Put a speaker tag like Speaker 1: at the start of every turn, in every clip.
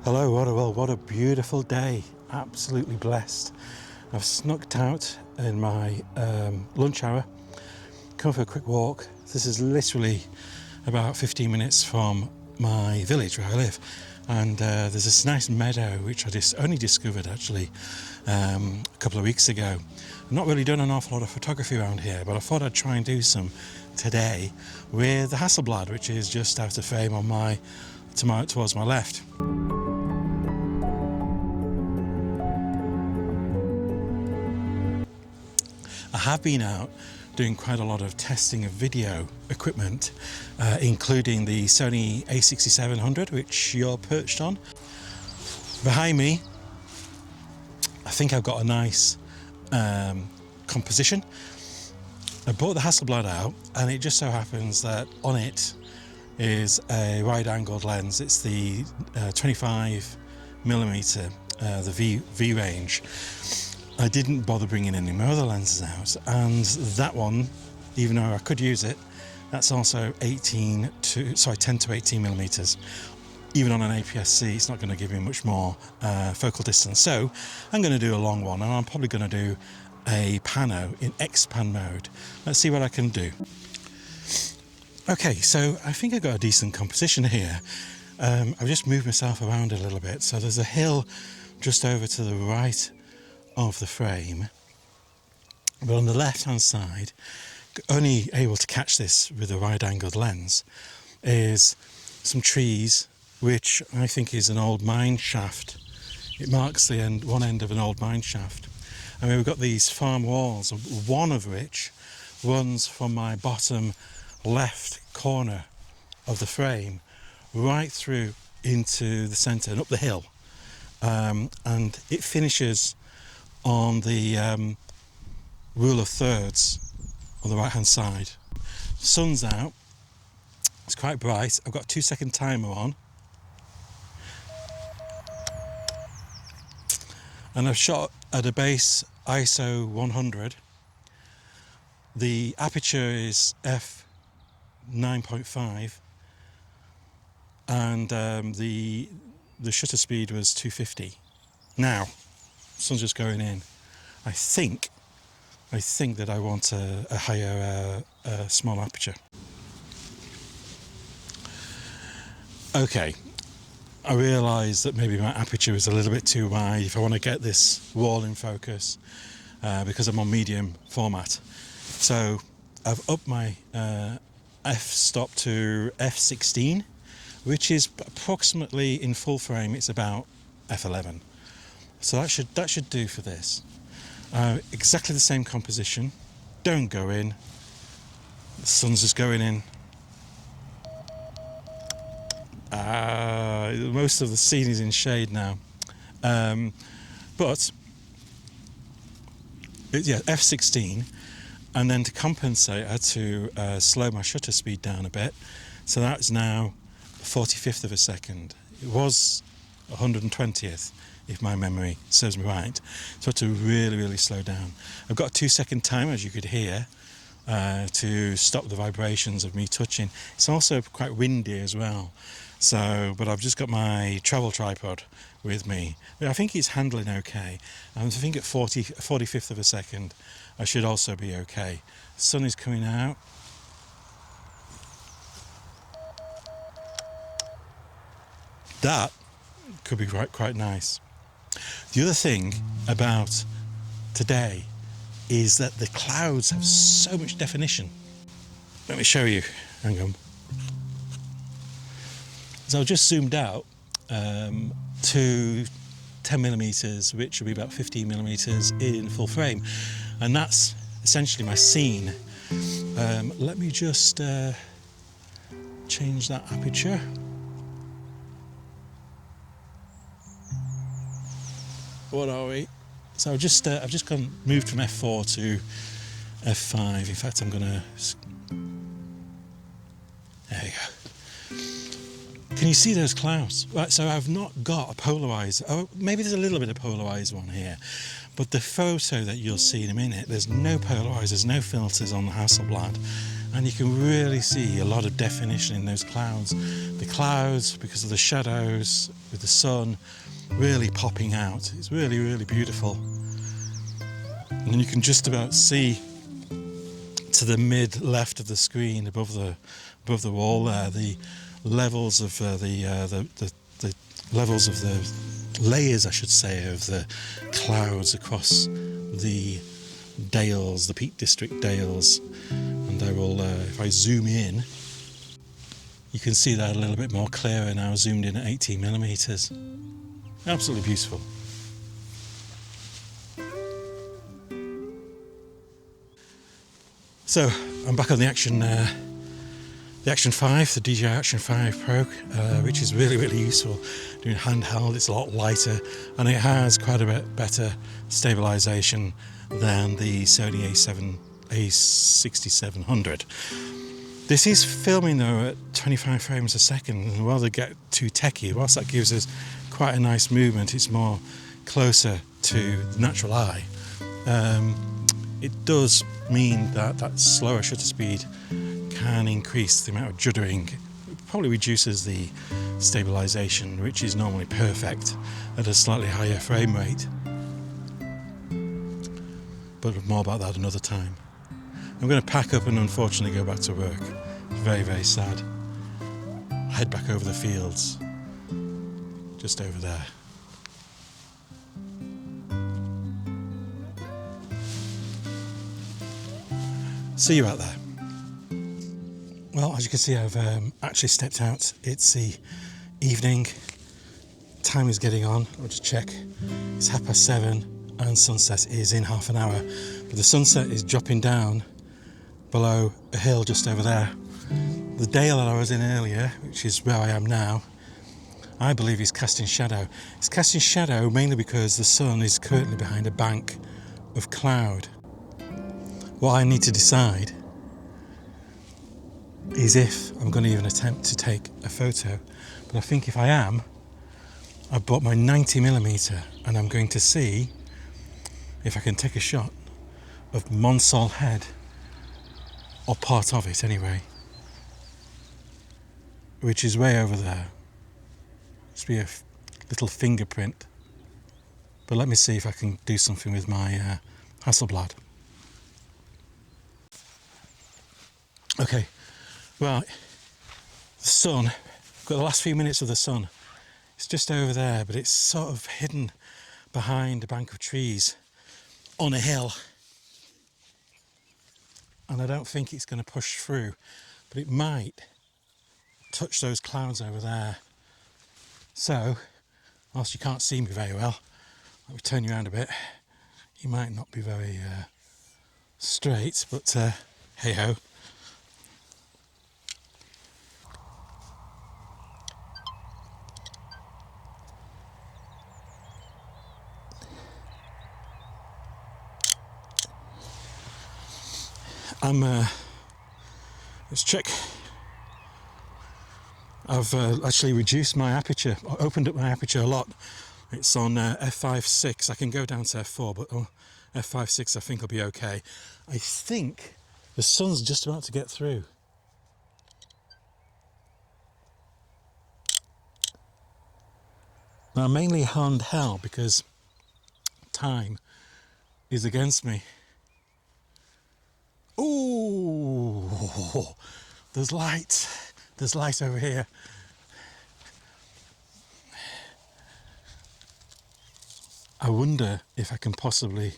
Speaker 1: Hello, what a beautiful day. Absolutely blessed. I've snuck out in my lunch hour, come for a quick walk. This is literally about 15 minutes from my village where I live, and there's this nice meadow which I only discovered actually a couple of weeks ago. I've not really done an awful lot of photography around here, but I thought I'd try and do some today with the Hasselblad, which is just out of frame on towards my left. I have been out doing quite a lot of testing of video equipment, including the Sony a6700, which you're perched on. Behind me, I think I've got a nice composition. I brought the Hasselblad out, and it just so happens that on it is a wide-angled lens. It's the 25mm, the V range. I didn't bother bringing any more other lenses out, and that one, even though I could use it, that's also 10 to 18mm. Even on an APS-C, it's not going to give me much more focal distance. So I'm going to do a long one, and I'm probably going to do a pano in X-Pan mode. Let's see what I can do. Okay, so I think I've got a decent composition here. I've just moved myself around a little bit. So there's a hill just over to the right of the frame, but on the left hand side, only able to catch this with a wide-angled lens, is some trees, which I think is an old mine shaft. It marks the one end of an old mine shaft. I mean, we've got these farm walls, one of which runs from my bottom left corner of the frame right through into the centre and up the hill, and it finishes on the rule of thirds on the right hand side. Sun's out, it's quite bright. I've got a 2-second timer on, and I've shot at a base ISO 100. The aperture is f9.5, and the shutter speed was 250. Now, sun's just going in. I think that I want a higher, small aperture. Okay, I realise that maybe my aperture is a little bit too wide if I want to get this wall in focus, because I'm on medium format. So I've upped my f-stop to f16, which is approximately, in full frame, it's about f11. So that should do for this. Exactly the same composition. Don't go in. The sun's just going in. Most of the scene is in shade now. But yeah, f16, and then to compensate, I had to slow my shutter speed down a bit. So that's now 1/45 of a second. It was 120th. If my memory serves me right. So I had to really slow down. I've got a 2-second timer, as you could hear, to stop the vibrations of me touching. It's also quite windy as well. So, but I've just got my travel tripod with me. I think it's handling okay. And I think at 45th of a second, I should also be okay. The sun is coming out. That could be quite nice. The other thing about today is that the clouds have so much definition. Let me show you. Hang on. So I've just zoomed out to 10mm, which will be about 15mm in full frame, and that's essentially my scene. Let me just change that aperture. What are we? So I've just moved from f4 to f5. In fact, I'm gonna. There you go. Can you see those clouds? Right. So I've not got a polarized. Oh, maybe there's a little bit of polarized one here, but the photo that you'll see in a minute, there's no polarized, there's no filters on the Hasselblad, and you can really see a lot of definition in those clouds. The clouds, because of the shadows with the sun, really popping out. It's really, really beautiful. And then you can just about see to the mid left of the screen, above the wall there, the levels of the levels of the layers, I should say, of the clouds across the dales, the Peak District dales. And they're all, if I zoom in, you can see that a little bit more clearer now, zoomed in at 18mm. Absolutely beautiful. So I'm back on the Action 5, the DJI Action 5 Pro, which is really, really useful doing handheld. It's a lot lighter and it has quite a bit better stabilisation than the Sony a6700. This is filming though at 25 frames a second, and while they get too techie, whilst that gives us quite a nice movement, it's more closer to the natural eye. It does mean that that slower shutter speed can increase the amount of juddering. It probably reduces the stabilisation, which is normally perfect at a slightly higher frame rate. But more about that another time. I'm going to pack up and unfortunately go back to work. Very, very sad. Head back over the fields, just over there. See you out there. Well, as you can see, I've actually stepped out. It's the evening. Time is getting on. I'll just check. It's 7:30 and sunset is in half an hour. But the sunset is dropping down below a hill just over there. The dale that I was in earlier, which is where I am now, I believe is casting shadow. It's casting shadow mainly because the sun is currently behind a bank of cloud. What I need to decide is if I'm going to even attempt to take a photo. But I think if I am, I've bought my 90mm and I'm going to see if I can take a shot of Monsall Head, or part of it anyway, which is way over there. Must be a little fingerprint. But let me see if I can do something with my Hasselblad. Okay, right, the sun, I've got the last few minutes of the sun. It's just over there, but it's sort of hidden behind a bank of trees on a hill. And I don't think it's going to push through, but it might touch those clouds over there. So, whilst you can't see me very well, let me turn you around a bit. You might not be very straight, but hey ho. Let's check. I've actually reduced my aperture, opened up my aperture a lot. It's on f5.6. I can go down to f4, but f5.6 I think will be okay. I think the sun's just about to get through. Now, I'm mainly handheld because time is against me. Ooh, there's light. There's light over here. I wonder if I can possibly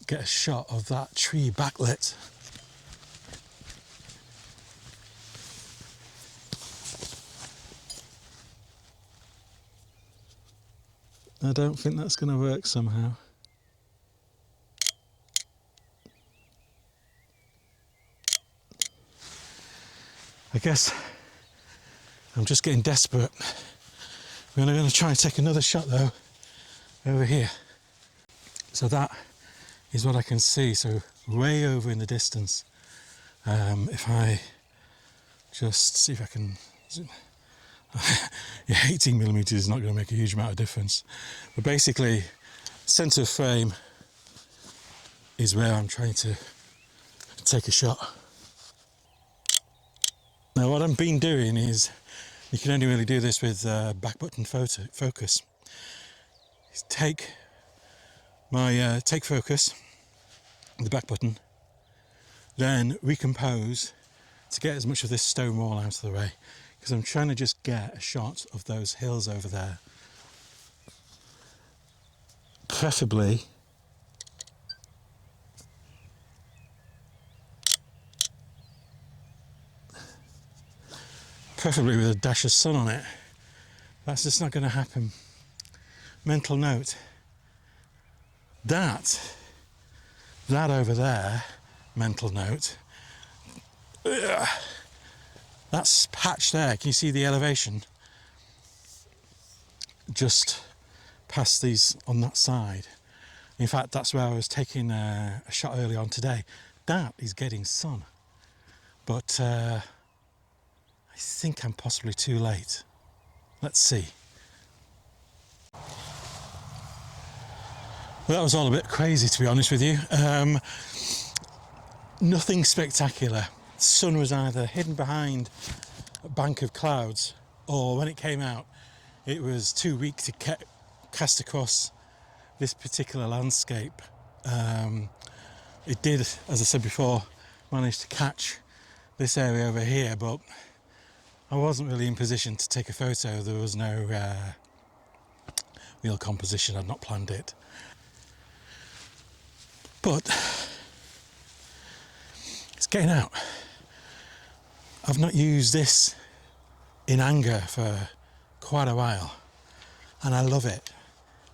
Speaker 1: get a shot of that tree backlit. I don't think that's going to work somehow. I guess I'm just getting desperate. We're going to try and take another shot though, over here. So that is what I can see, so way over in the distance. If I just see if I can zoom. Yeah, 18mm is not going to make a huge amount of difference. But basically, centre of frame is where I'm trying to take a shot. Now what I've been doing is, you can only really do this with back button focus, is take my take focus, the back button, then recompose to get as much of this stone wall out of the way, because I'm trying to just get a shot of those hills over there. Preferably with a dash of sun on it. That's just not going to happen. Mental note, that over there, mental note, that's patch there. Can you see the elevation? Just past these on that side. In fact, that's where I was taking a shot early on today. That is getting sun, but I think I'm possibly too late. Let's see. Well, that was all a bit crazy, to be honest with you. Nothing spectacular. The sun was either hidden behind a bank of clouds, or when it came out, it was too weak to cast across this particular landscape. It did, as I said before, manage to catch this area over here, but I wasn't really in position to take a photo. There was no real composition. I'd not planned it. But it's getting out. I've not used this in anger for quite a while, and I love it.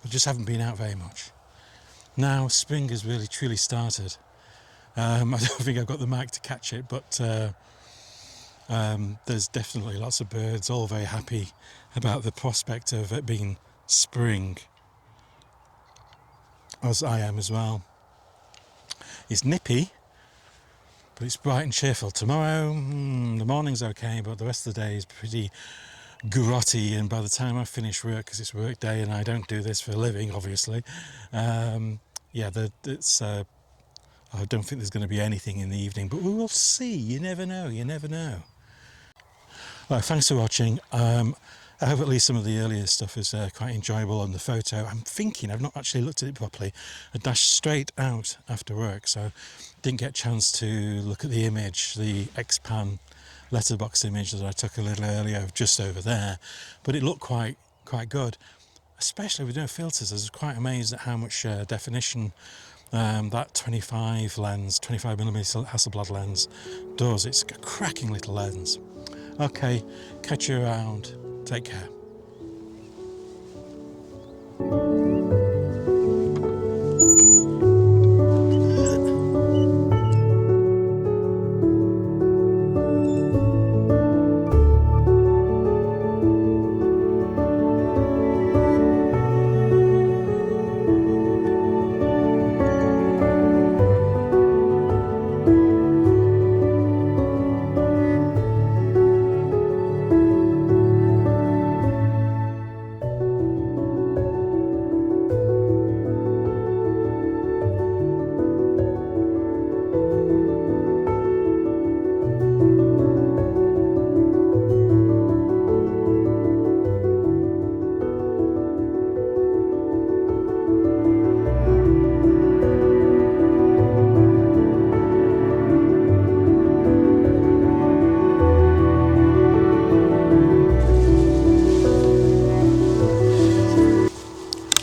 Speaker 1: I just haven't been out very much. Now spring has really truly started. I don't think I've got the mic to catch it, but there's definitely lots of birds, all very happy about the prospect of it being spring, as I am as well. It's nippy, but it's bright and cheerful. Tomorrow, the morning's okay, but the rest of the day is pretty grotty, and by the time I finish work, because it's work day and I don't do this for a living, obviously, I don't think there's going to be anything in the evening, but we will see. You never know, you never know. Well, thanks for watching. I hope at least some of the earlier stuff is quite enjoyable on the photo. I'm thinking, I've not actually looked at it properly. I dashed straight out after work, so didn't get a chance to look at the image, the Xpan letterbox image that I took a little earlier, just over there. But it looked quite good, especially with no filters. I was quite amazed at how much definition that 25mm Hasselblad lens does. It's a cracking little lens. Okay, catch you around. Take care.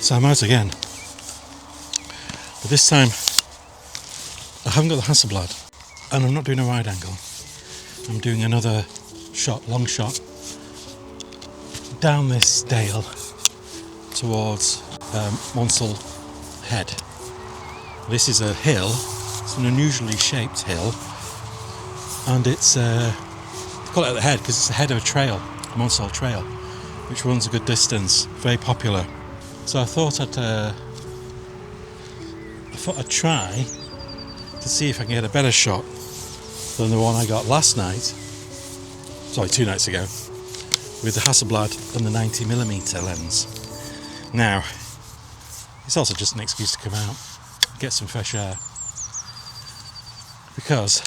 Speaker 1: So I'm out again, but this time I haven't got the Hasselblad, and I'm not doing a wide angle. I'm doing another shot, long shot, down this dale towards Monsell Head. This is a hill. It's an unusually shaped hill, and it's they call it the head because it's the head of a trail, Monsell Trail, which runs a good distance, very popular. So I thought I'd try to see if I can get a better shot than the one I got last night, sorry, 2 nights ago, with the Hasselblad and the 90mm lens. Now, it's also just an excuse to come out, get some fresh air, because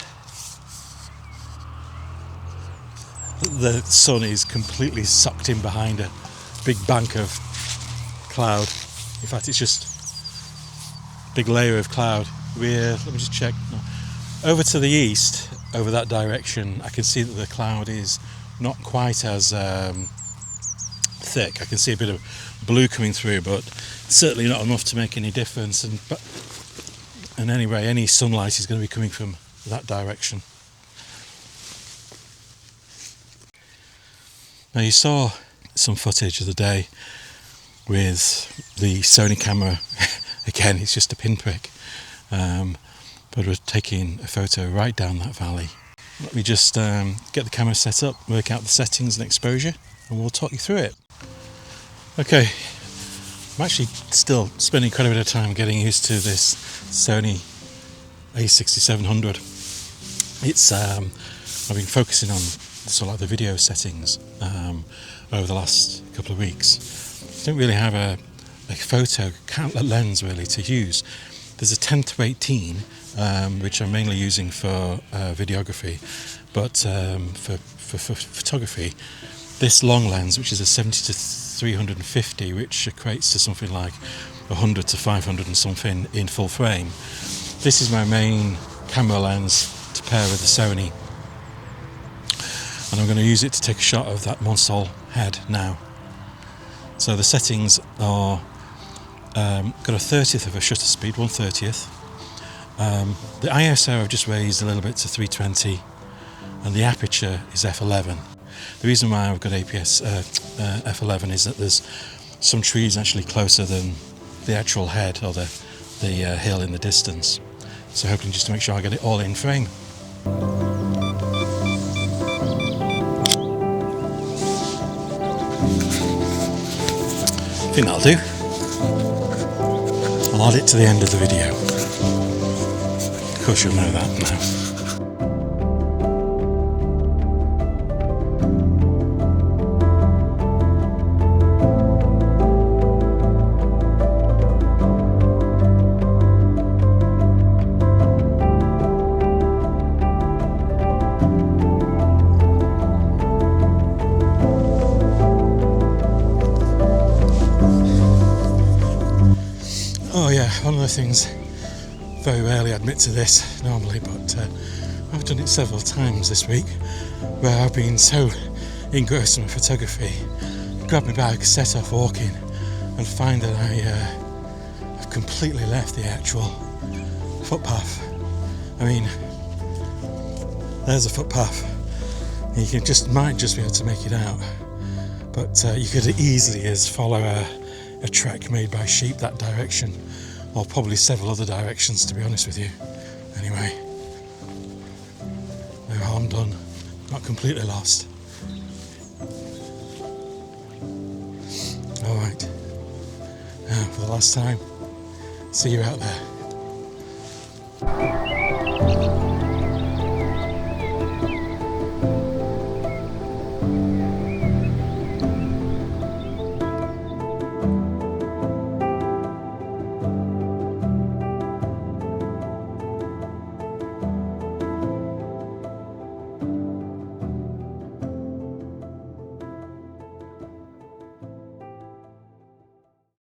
Speaker 1: the sun is completely sucked in behind a big bank of cloud. In fact, it's just a big layer of cloud. Let me just check. No. Over to the east, over that direction, I can see that the cloud is not quite as thick. I can see a bit of blue coming through, but certainly not enough to make any difference. And anyway, any sunlight is going to be coming from that direction. Now, you saw some footage of the day with the Sony camera. Again, it's just a pinprick, but we're taking a photo right down that valley. Let me just get the camera set up, work out the settings and exposure, and we'll talk you through it. Okay, I'm actually still spending quite a bit of time getting used to this Sony a6700. It's I've been focusing on sort of like the video settings over the last couple of weeks. I don't really have a photo lens really to use. There's a 10-18 which I'm mainly using for videography, but for photography, this long lens, which is a 70-350, which equates to something like 100 to 500 and something in full frame. This is my main camera lens to pair with the Sony, and I'm going to use it to take a shot of that Monsol head now. So the settings are got a 30th of a shutter speed, 1/30th. The ISO I've just raised a little bit to 320, and the aperture is f11. The reason why I've got APS f11 is that there's some trees actually closer than the actual head or the hill in the distance. So hoping just to make sure I get it all in frame. I think that'll do. I'll add it to the end of the video. Of course you'll know that now. Oh yeah, one of the things, very rarely admit to this normally, but I've done it several times this week, where I've been so engrossed in my photography, grab my bag, set off walking, and find that I've completely left the actual footpath. I mean, there's a footpath, and you might just be able to make it out, but you could easily as follow a track made by sheep that direction, or probably several other directions, to be honest with you. Anyway, no harm done, not completely lost. Alright, now for the last time, see you out there.